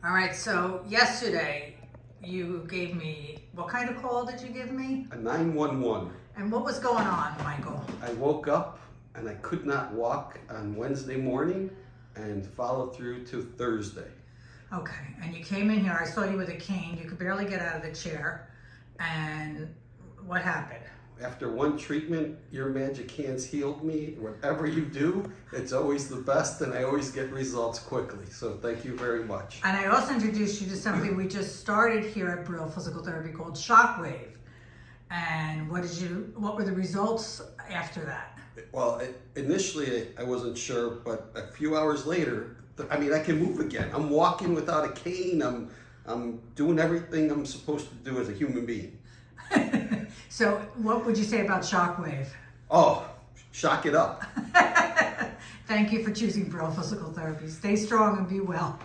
All right, so yesterday you gave me, what kind of call did you give me? A 911. And what was going on, Michael? I woke up and I could not walk on Wednesday morning and followed through to Thursday. Okay, and you came in here, I saw you with a cane, you could barely get out of the chair, and what happened? After one treatment, your magic hands healed me. Whatever you do, it's always the best, and I always get results quickly. So thank you very much. And I also introduced you to something we just started here at Brill Physical Therapy called Shockwave. And what were the results after that? Well, initially I wasn't sure, but a few hours later, I can move again. I'm walking without a cane. I'm doing everything I'm supposed to do as a human being. So what would you say about Shockwave? Oh, shock it up. Thank you for choosing Brill Physical Therapy. Stay strong and be well.